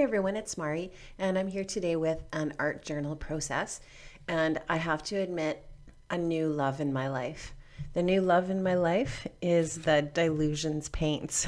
everyone, it's Mari, and I'm here today with an art journal process. And I have to admit, a new love in my life. The new love in my life is the Dylusions paints.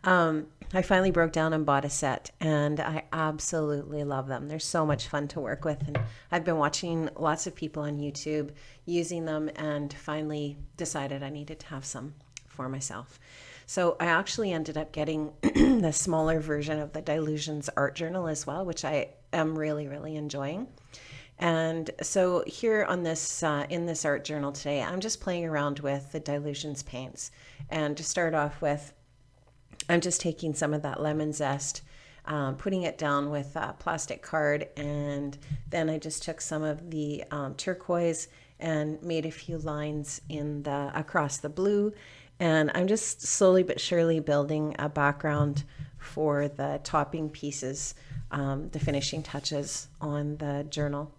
I finally broke down and bought a set, and I absolutely love them. They're so much fun to work with, and I've been watching lots of people on YouTube using them, and finally decided I needed to have some for myself. So I actually ended up getting the smaller version of the Dylusions art journal as well, which I am really enjoying. And so here on this in this art journal today, I'm just playing around with the Dylusions paints. And to start off with, I'm just taking some of that lemon zest, putting it down with a plastic card, and then I just took some of the turquoise and made a few lines in the across the blue. And I'm just slowly but surely building a background for the topping pieces, the finishing touches on the journal.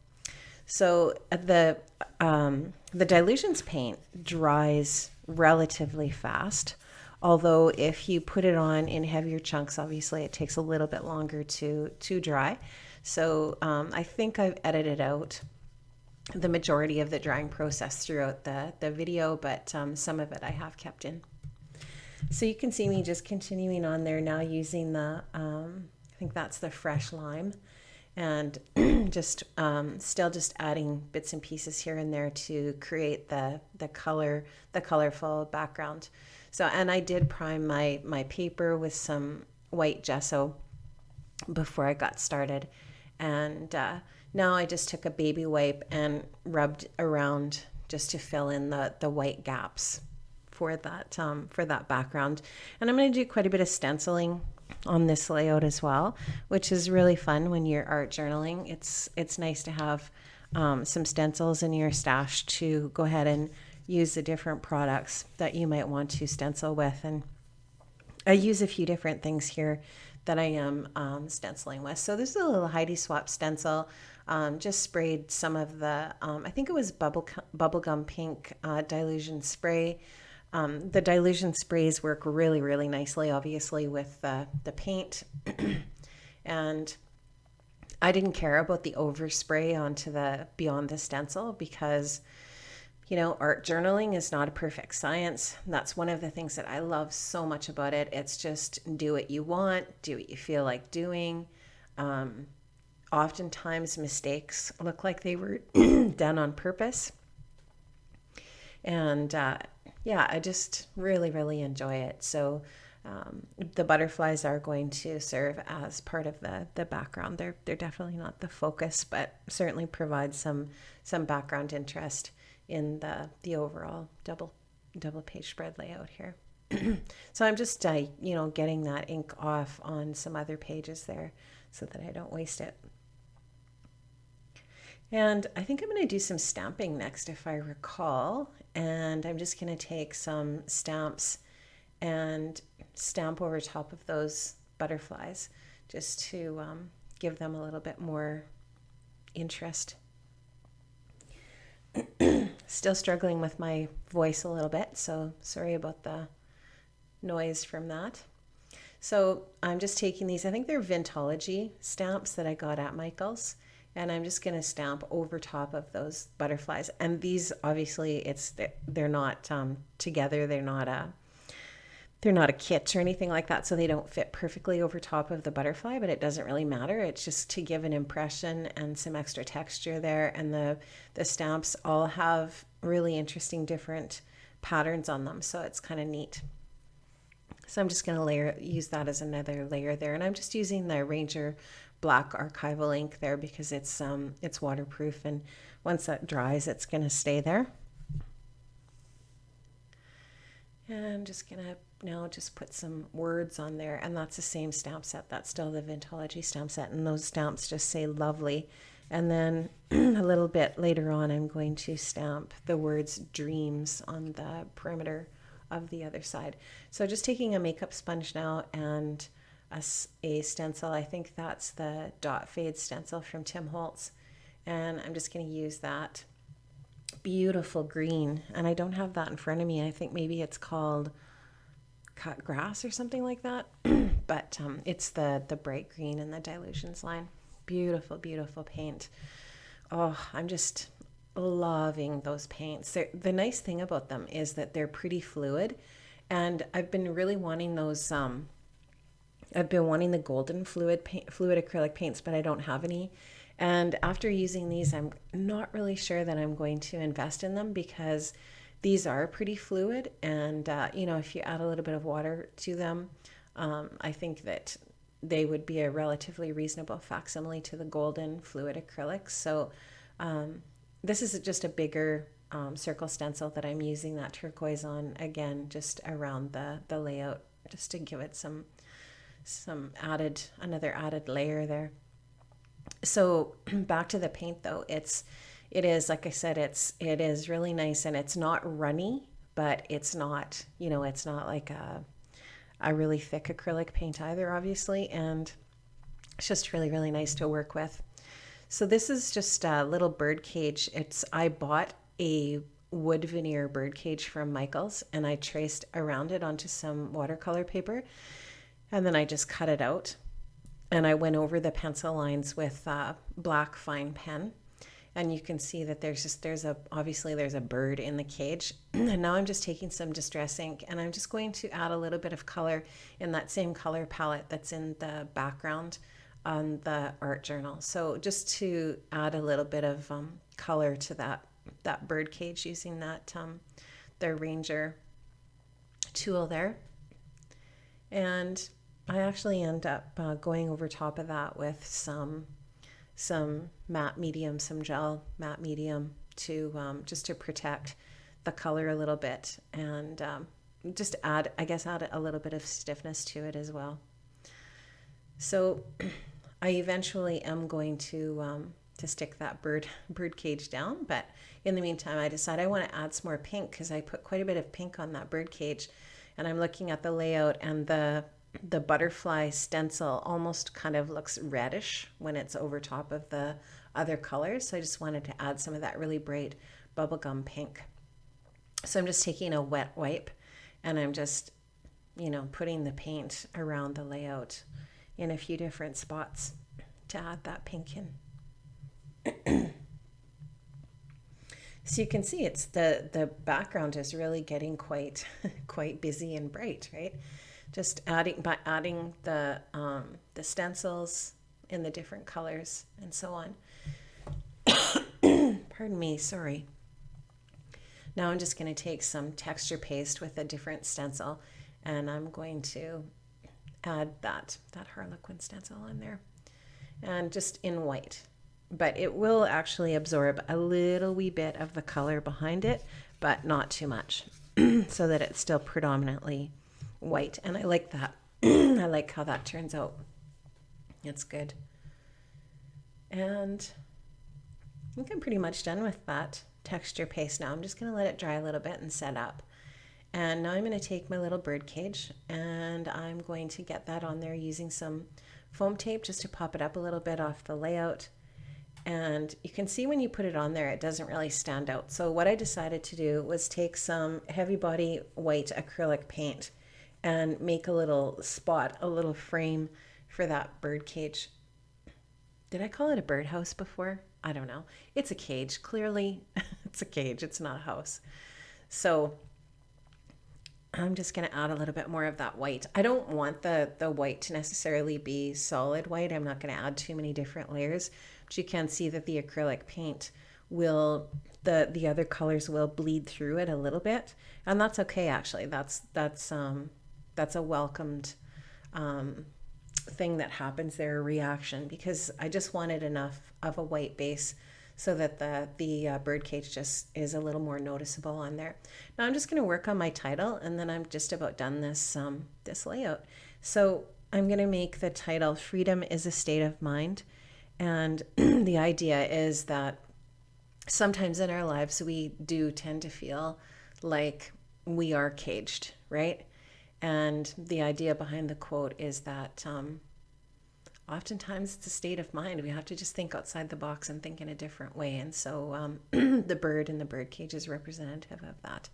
So the Dylusions paint dries relatively fast. Although if you put it on in heavier chunks, obviously it takes a little bit longer to dry. So I think I've edited out the majority of the drying process throughout the video, but some of it I have kept in. So you can see me just continuing on there now using the, I think that's the fresh lime, and just still just adding bits and pieces here and there to create the colorful background. So, and I did prime my paper with some white gesso before I got started. And now I just took a baby wipe and rubbed around just to fill in the white gaps for that background. And I'm going to do quite a bit of stenciling on this layout as well, which is really fun when you're art journaling. It's nice to have some stencils in your stash to go ahead and use the different products that you might want to stencil with. And I use a few different things here that I am stenciling with. So this is a little Heidi Swap stencil. Just sprayed some of the, I think it was bubblegum pink Dylusion spray. The Dylusion sprays work really nicely, obviously, with the paint. And I didn't care about the overspray onto the beyond the stencil because, you know, art journaling is not a perfect science. That's one of the things that I love so much about it. It's just do what you want, do what you feel like doing. Oftentimes mistakes look like they were done on purpose. And yeah, I just really enjoy it. So the butterflies are going to serve as part of the background. They're definitely not the focus, but certainly provide some background interest in the overall double page spread layout here. So I'm just getting that ink off on some other pages there so that I don't waste it. And I think I'm going to do some stamping next, if I recall. And I'm just going to take some stamps and stamp over top of those butterflies just to give them a little bit more interest. Still struggling with my voice a little bit, so sorry about the noise from that. So I'm just taking these, I think they're Vintology stamps that I got at Michael's, and I'm just going to stamp over top of those butterflies. And these, obviously, they're not together. They're not a kit or anything like that, so they don't fit perfectly over top of the butterfly, but it doesn't really matter. It's just to give an impression and some extra texture there. And the stamps all have really interesting different patterns on them, so it's kind of neat. So I'm just going to use that as another layer there. And I'm just using the Ranger black archival ink there because it's waterproof, and once that dries, it's going to stay there. And I'm just going to now just put some words on there, and that's the same stamp set. That's still the Vintology stamp set, and those stamps just say lovely. And then a little bit later on, I'm going to stamp the words dreams on the perimeter of the other side. So just taking a makeup sponge now and a stencil. I think that's the Dot Fade stencil from Tim Holtz, and I'm just going to use that beautiful green, and I don't have that in front of me. I think maybe it's called cut grass or something like that. But it's the bright green in the Dylusions line. Beautiful, beautiful paint. Oh, I'm just loving those paints. The nice thing about them is that they're pretty fluid, and I've been really wanting those. I've been wanting the golden fluid acrylic paints, but I don't have any. And after using these, I'm not really sure that I'm going to invest in them, because these are pretty fluid. And, if you add a little bit of water to them, I think that they would be a relatively reasonable facsimile to the golden fluid acrylics. So this is just a bigger circle stencil that I'm using that turquoise on, again, just around the layout, just to give it another added layer there. So back to the paint though, it is, like I said, it is really nice, and it's not runny, but it's not, it's not like a really thick acrylic paint either, obviously, and it's just really, really nice to work with. So this is just a little Birdcage. I bought a wood veneer Birdcage from Michael's, and I traced around it onto some watercolor paper, and then I just cut it out, and I went over the pencil lines with black fine pen. And you can see that obviously there's a bird in the cage. And now I'm just taking some Distress ink, and I'm just going to add a little bit of color in that same color palette that's in the background on the art journal. So just to add a little bit of color to that bird cage, using that the Ranger tool there. And I actually end up going over top of that with some matte medium, some gel matte medium, to just to protect the color a little bit, and just add a little bit of stiffness to it as well. So I eventually am going to stick that bird cage down, but in the meantime I decide I want to add some more pink, because I put quite a bit of pink on that bird cage, and I'm looking at the layout, and the butterfly stencil almost kind of looks reddish when it's over top of the other colors. So I just wanted to add some of that really bright bubblegum pink. So I'm just taking a wet wipe, and I'm just, putting the paint around the layout in a few different spots to add that pink in. So you can see it's the background is really getting quite busy and bright, right? Just adding the stencils in the different colors and so on. Pardon me, sorry. Now I'm just going to take some texture paste with a different stencil, and I'm going to add that Harlequin stencil on there, and just in white. But it will actually absorb a little wee bit of the color behind it, but not too much, so that it's still predominantly white. And I like that. I like how that turns out. It's good. And I think I'm pretty much done with that texture paste now. I'm just going to let it dry a little bit and set up. And now I'm going to take my little bird cage, and I'm going to get that on there using some foam tape just to pop it up a little bit off the layout. And you can see when you put it on there, it doesn't really stand out. So what I decided to do was take some heavy body white acrylic paint and make a little spot, a little frame for that bird cage. Did I call it a birdhouse before? I don't know. It's a cage. Clearly, it's a cage. It's not a house. So I'm just going to add a little bit more of that white. I don't want the white to necessarily be solid white. I'm not going to add too many different layers. But you can see that the acrylic paint will, the other colors will bleed through it a little bit. And that's okay, actually. That's a welcomed thing that happens there, a reaction, because I just wanted enough of a white base so that the birdcage just is a little more noticeable on there. Now I'm just going to work on my title, and then I'm just about done this layout. So I'm going to make the title "Freedom is a State of Mind," and the idea is that sometimes in our lives we do tend to feel like we are caged, right? And the idea behind the quote is that oftentimes it's a state of mind. We have to just think outside the box and think in a different way. And so the bird in the birdcage is representative of that.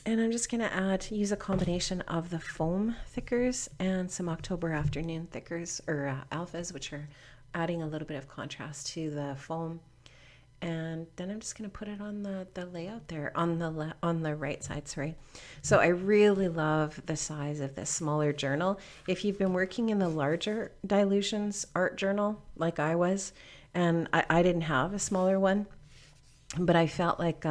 And I'm just going to use a combination of the foam thickers and some October afternoon thickers, or alphas, which are adding a little bit of contrast to the foam. And then I'm just going to put it on the layout there on the right side, sorry. So I really love the size of this smaller journal. If you've been working in the larger Dylusions art journal like I was, and I didn't have a smaller one, but I felt like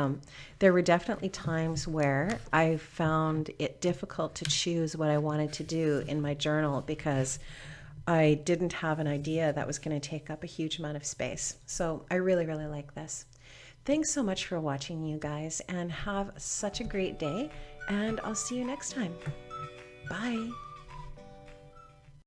there were definitely times where I found it difficult to choose what I wanted to do in my journal because I didn't have an idea that was going to take up a huge amount of space. So I really, really like this. Thanks so much for watching, you guys, and have such a great day. And I'll see you next time. Bye.